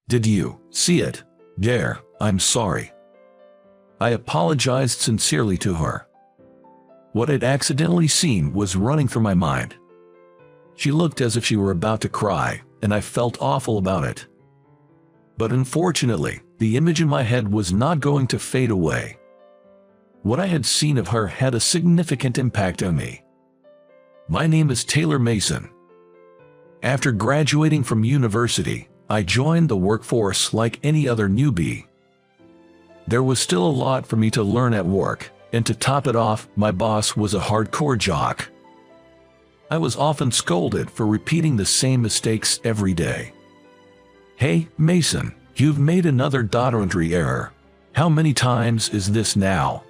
Did you see it? There, I'm sorry. I apologized sincerely to her. What I'd accidentally seen was running through my mind. She looked as if she were about to cry, and I felt awful about it. But unfortunately, the image in my head was not going to fade away. What I had seen of her had a significant impact on me. My name is Taylor Mason. After graduating from university, I joined the workforce like any other newbie. There was still a lot for me to learn at work, and to top it off, my boss was a hardcore jock. I was often scolded for repeating the same mistakes every day. "Hey, Mason, you've made another data entry error. How many times is this now?"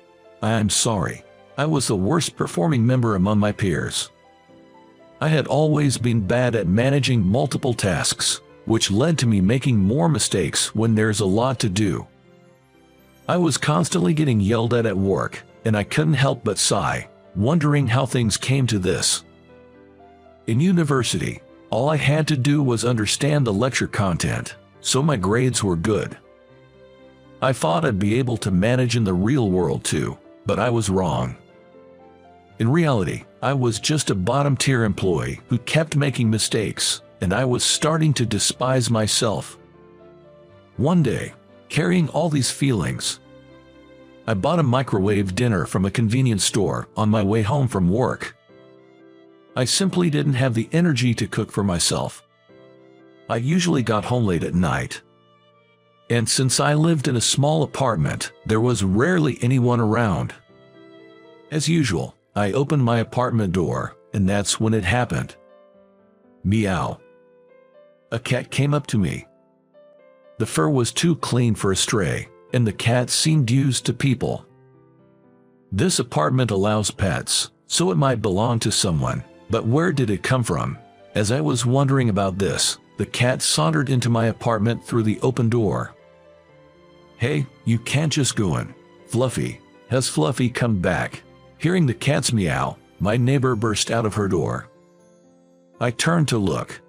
"I'm sorry." I was the worst performing member among my peers. I had always been bad at managing multiple tasks, which led to me making more mistakes when there's a lot to do. I was constantly getting yelled at work, and I couldn't help but sigh, wondering how things came to this. In university, all I had to do was understand the lecture content, so my grades were good. I thought I'd be able to manage in the real world too, but I was wrong. In reality, I was just a bottom-tier employee who kept making mistakes, and I was starting to despise myself. One day, carrying all these feelings, I bought a microwave dinner from a convenience store on my way home from work. I simply didn't have the energy to cook for myself. I usually got home late at night. And since I lived in a small apartment, there was rarely anyone around. As usual, I opened my apartment door, and that's when it happened. Meow. A cat came up to me. The fur was too clean for a stray, and the cat seemed used to people. This apartment allows pets, so it might belong to someone, but where did it come from? As I was wondering about this, the cat sauntered into my apartment through the open door. "Hey, you can't just go in. Fluffy, has Fluffy come back?" Hearing the cat's meow, my neighbor burst out of her door. I turned to look.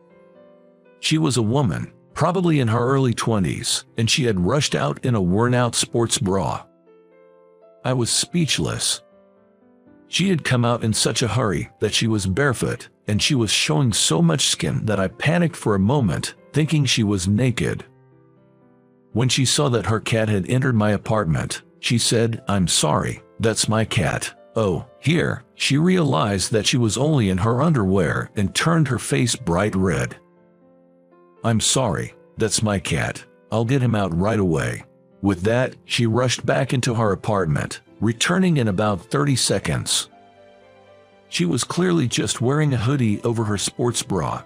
She was a woman, probably in her early 20s, and she had rushed out in a worn-out sports bra. I was speechless. She had come out in such a hurry that she was barefoot, and she was showing so much skin that I panicked for a moment, thinking she was naked. When she saw that her cat had entered my apartment, she said, "I'm sorry, that's my cat." Oh, here, she realized that she was only in her underwear and turned her face bright red. "I'm sorry, that's my cat. I'll get him out right away." With that, she rushed back into her apartment, returning in about 30 seconds. She was clearly just wearing a hoodie over her sports bra.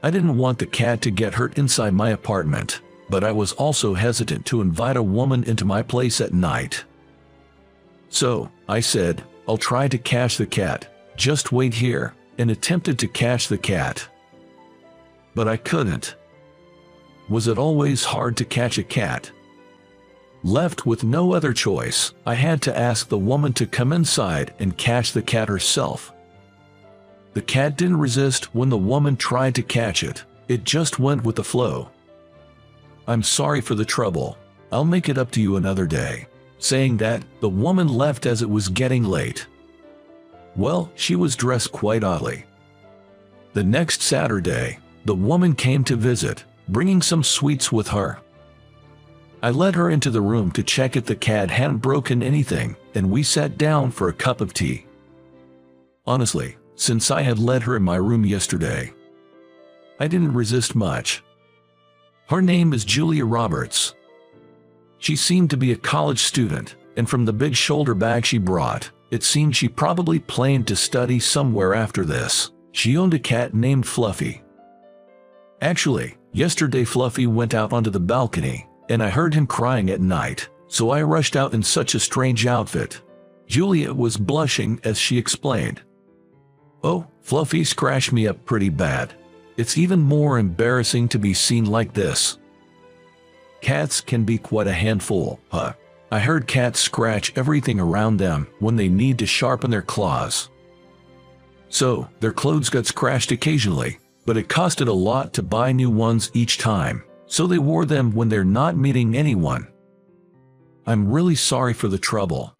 I didn't want the cat to get hurt inside my apartment, but I was also hesitant to invite a woman into my place at night. So, I said, "I'll try to catch the cat. Just wait here," and attempted to catch the cat. But I couldn't. Was it always hard to catch a cat? Left with no other choice, I had to ask the woman to come inside and catch the cat herself. The cat didn't resist when the woman tried to catch it. It just went with the flow. "I'm sorry for the trouble. I'll make it up to you another day." Saying that, the woman left as it was getting late. Well, she was dressed quite oddly. The next Saturday, the woman came to visit, bringing some sweets with her. I led her into the room to check if the cat hadn't broken anything, and we sat down for a cup of tea. Honestly, since I had led her in my room yesterday, I didn't resist much. Her name is Julia Roberts. She seemed to be a college student, and from the big shoulder bag she brought, it seemed she probably planned to study somewhere after this. She owned a cat named Fluffy. Actually, yesterday Fluffy went out onto the balcony, and I heard him crying at night, so I rushed out in such a strange outfit. Julia was blushing as she explained. "Oh, Fluffy scratched me up pretty bad. It's even more embarrassing to be seen like this. Cats can be quite a handful, huh? I heard cats scratch everything around them when they need to sharpen their claws. So, their clothes got scratched occasionally, but it costed a lot to buy new ones each time. so they wore them when they're not meeting anyone. I'm really sorry for the trouble.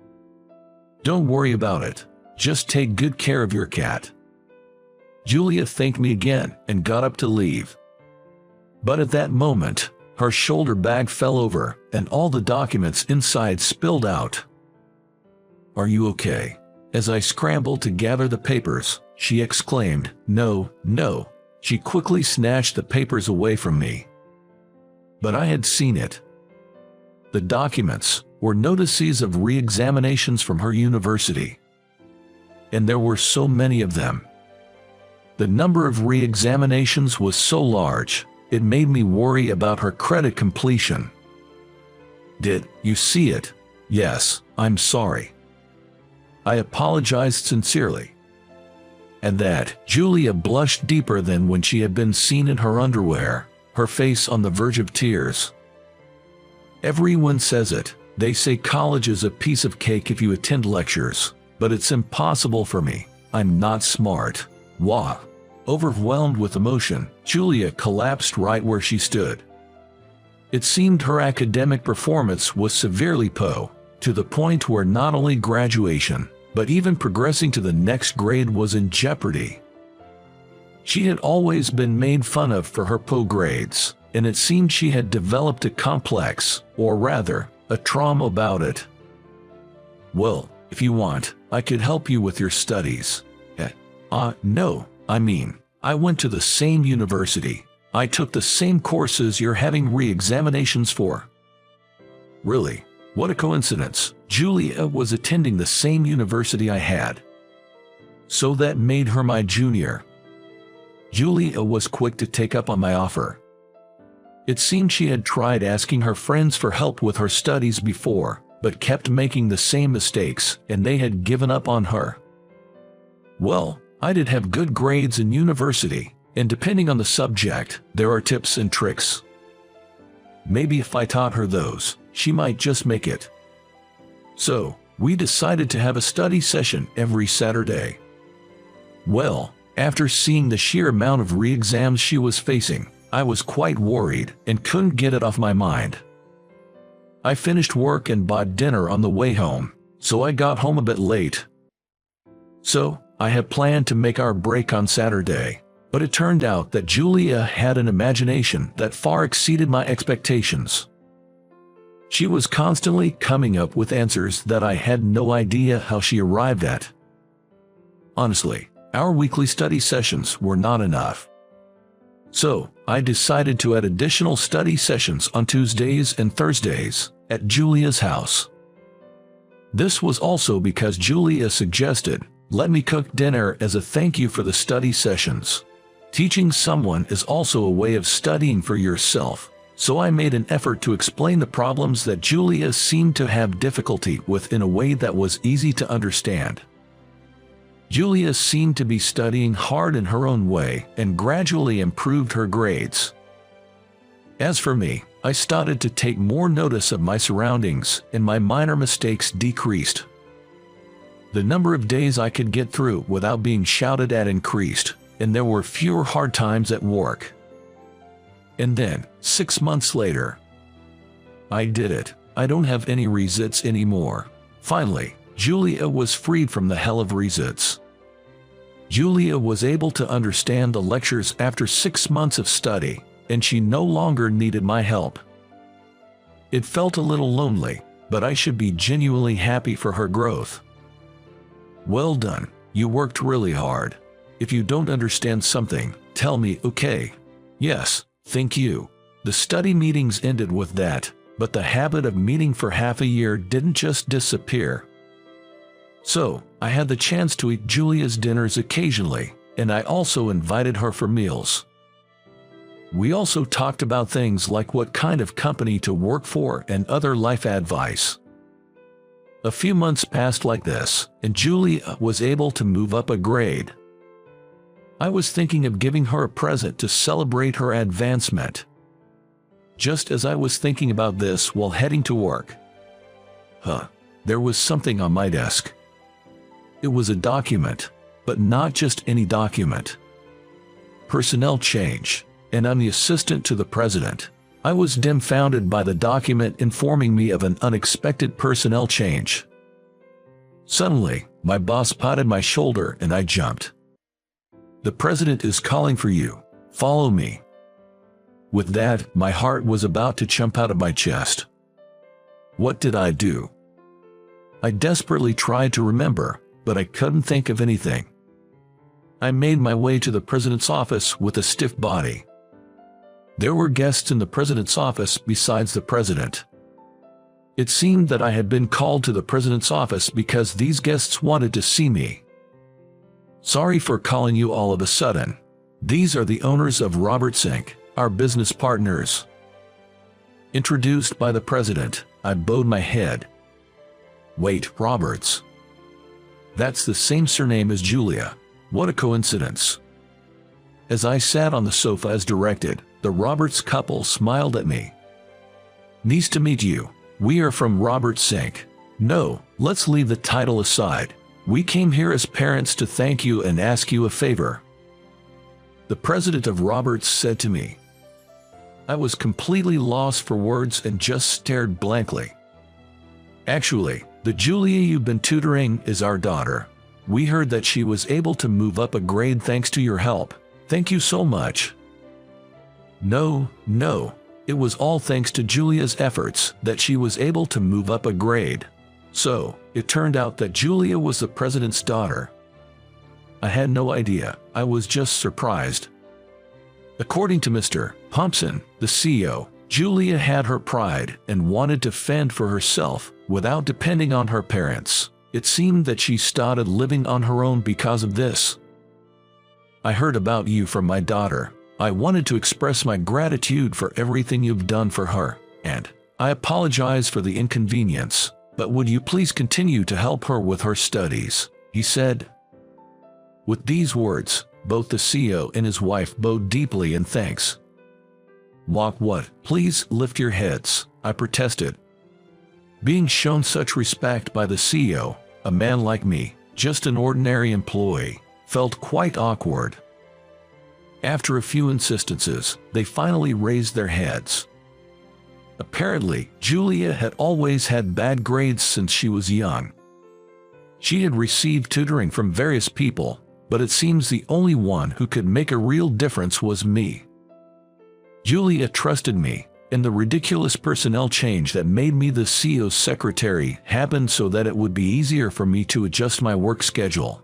Don't worry about it. Just take good care of your cat. Julia thanked me again and got up to leave. But at that moment, her shoulder bag fell over and all the documents inside spilled out. Are you okay? As I scrambled to gather the papers, she exclaimed, No, no. She quickly snatched the papers away from me. But I had seen it. The documents were notices of re-examinations from her university. And there were so many of them. The number of re-examinations was so large, it made me worry about her credit completion. Did you see it? Yes, I'm sorry. I apologized sincerely. At that, Julia blushed deeper than when she had been seen in her underwear, her face on the verge of tears. Everyone says it. They say college is a piece of cake if you attend lectures, but it's impossible for me. I'm not smart. Wah. Overwhelmed with emotion, Julia collapsed right where she stood. It seemed her academic performance was severely poor, to the point where not only graduation, but even progressing to the next grade was in jeopardy. She had always been made fun of for her poor grades, and it seemed she had developed a complex, or rather, a trauma about it. Well, if you want, I could help you with your studies. No, I mean, I went to the same university. I took the same courses you're having re-examinations for. Really? What a coincidence. Julia was attending the same university I had. So that made her my junior. Julia was quick to take up on my offer. It seemed she had tried asking her friends for help with her studies before, but kept making the same mistakes, and they had given up on her. Well, I did have good grades in university, and depending on the subject, there are tips and tricks. Maybe if I taught her those, she might just make it. So, we decided to have a study session every Saturday. Well, after seeing the sheer amount of re-exams she was facing, I was quite worried and couldn't get it off my mind. I finished work and bought dinner on the way home, so I got home a bit late. So, I had planned to make our break on Saturday, but it turned out that Julia had an imagination that far exceeded my expectations. She was constantly coming up with answers that I had no idea how she arrived at. Honestly, our weekly study sessions were not enough. So, I decided to add additional study sessions on Tuesdays and Thursdays at Julia's house. This was also because Julia suggested, let me cook dinner as a thank you for the study sessions. Teaching someone is also a way of studying for yourself, so I made an effort to explain the problems that Julia seemed to have difficulty with in a way that was easy to understand. Julia seemed to be studying hard in her own way and gradually improved her grades. As for me, I started to take more notice of my surroundings and my minor mistakes decreased. The number of days I could get through without being shouted at increased, and there were fewer hard times at work. And then, 6 months later, I did it. I don't have any resits anymore. Finally, Julia was freed from the hell of resits. Julia was able to understand the lectures after 6 months of study, and she no longer needed my help. It felt a little lonely, but I should be genuinely happy for her growth. Well done, you worked really hard. If you don't understand something, tell me, okay? Yes, thank you. The study meetings ended with that, but the habit of meeting for half a year didn't just disappear. So, I had the chance to eat Julia's dinners occasionally, and I also invited her for meals. We also talked about things like what kind of company to work for and other life advice. A few months passed like this, and Julia was able to move up a grade. I was thinking of giving her a present to celebrate her advancement. Just as I was thinking about this while heading to work, there was something on my desk. It was a document, but not just any document. Personnel change, and I'm the assistant to the president. I was dumbfounded by the document informing me of an unexpected personnel change. Suddenly, my boss patted my shoulder and I jumped. "The president is calling for you. Follow me." With that, my heart was about to jump out of my chest. What did I do? I desperately tried to remember, but I couldn't think of anything. I made my way to the president's office with a stiff body. There were guests in the president's office besides the president. It seemed that I had been called to the president's office because these guests wanted to see me. "Sorry for calling you all of a sudden. These are the owners of Roberts Inc., our business partners." Introduced by the president, I bowed my head. "Wait, Roberts? That's the same surname as Julia. What a coincidence." As I sat on the sofa as directed, the Roberts couple smiled at me. "Nice to meet you. We are from Roberts Inc. No, let's leave the title aside. We came here as parents to thank you and ask you a favor," the president of Roberts said to me. I was completely lost for words and just stared blankly. "Actually, the Julia you've been tutoring is our daughter. We heard that she was able to move up a grade thanks to your help. Thank you so much." No, it was all thanks to Julia's efforts that she was able to move up a grade. So, it turned out that Julia was the president's daughter. I had no idea. I was just surprised. According to Mr. Thompson, the CEO, Julia had her pride and wanted to fend for herself without depending on her parents. It seemed that she started living on her own because of this. "I heard about you from my daughter. I wanted to express my gratitude for everything you've done for her, and I apologize for the inconvenience, but would you please continue to help her with her studies?" he said. With these words, both the CEO and his wife bowed deeply in thanks. What? Please lift your heads," I protested. Being shown such respect by the CEO, a man like me, just an ordinary employee, felt quite awkward. After a few insistences, they finally raised their heads. Apparently, Julia had always had bad grades since she was young. She had received tutoring from various people, but it seems the only one who could make a real difference was me. Julia trusted me, and the ridiculous personnel change that made me the CEO's secretary happened so that it would be easier for me to adjust my work schedule.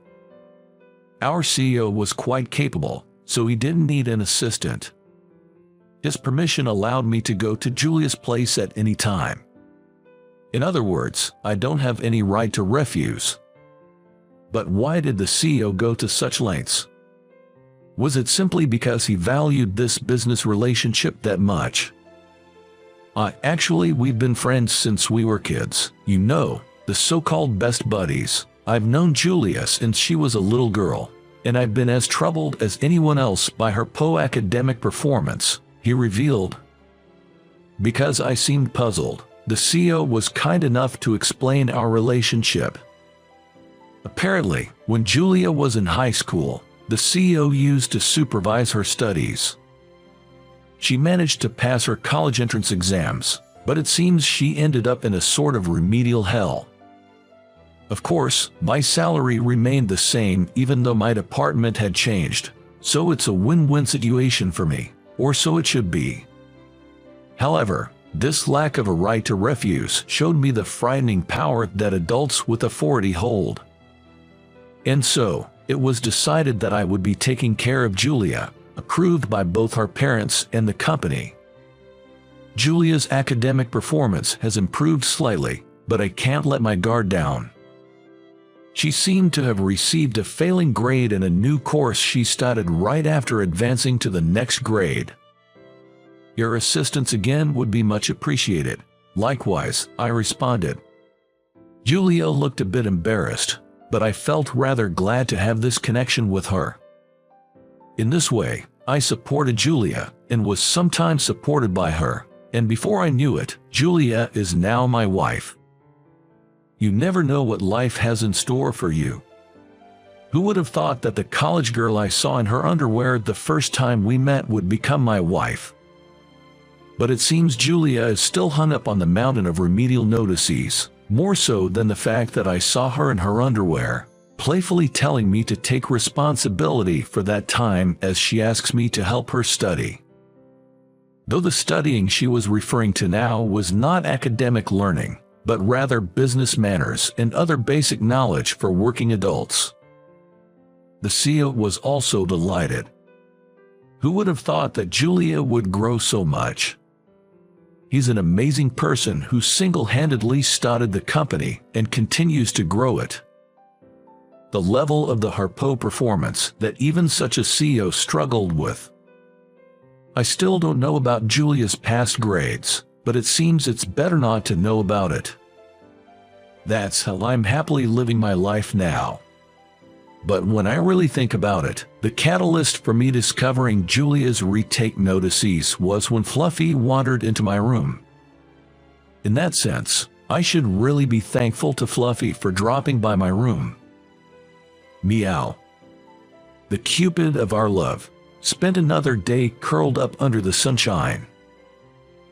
Our CEO was quite capable, so he didn't need an assistant. His permission allowed me to go to Julia's place at any time. In other words, I don't have any right to refuse. But why did the CEO go to such lengths? Was it simply because he valued this business relationship that much? Actually, we've been friends since we were kids. You know, the so-called best buddies. I've known Julia since she was a little girl, and I've been as troubled as anyone else by her academic performance," he revealed. Because I seemed puzzled, the CEO was kind enough to explain our relationship. Apparently, when Julia was in high school, the CEO used to supervise her studies. She managed to pass her college entrance exams, but it seems she ended up in a sort of remedial hell. Of course, my salary remained the same even though my department had changed, so it's a win-win situation for me, or so it should be. However, this lack of a right to refuse showed me the frightening power that adults with authority hold. And so, it was decided that I would be taking care of Julia, approved by both her parents and the company. Julia's academic performance has improved slightly, but I can't let my guard down. She seemed to have received a failing grade in a new course she started right after advancing to the next grade. Your assistance again would be much appreciated. Likewise, I responded. Julia looked a bit embarrassed, but I felt rather glad to have this connection with her. In this way, I supported Julia and was sometimes supported by her, and before I knew it, Julia is now my wife. You never know what life has in store for you. Who would have thought that the college girl I saw in her underwear the first time we met would become my wife? But it seems Julia is still hung up on the mountain of remedial notices, more so than the fact that I saw her in her underwear, playfully telling me to take responsibility for that time as she asks me to help her study. Though the studying she was referring to now was not academic learning, but rather business manners and other basic knowledge for working adults. The CEO was also delighted. Who would have thought that Julia would grow so much? He's an amazing person who single-handedly started the company and continues to grow it. The level of the Harpo performance that even such a CEO struggled with. I still don't know about Julia's past grades, but it seems it's better not to know about it. That's how I'm happily living my life now. But when I really think about it, the catalyst for me discovering Julia's retake notices was when Fluffy wandered into my room. In that sense, I should really be thankful to Fluffy for dropping by my room. Meow. The Cupid of our love spent another day curled up under the sunshine.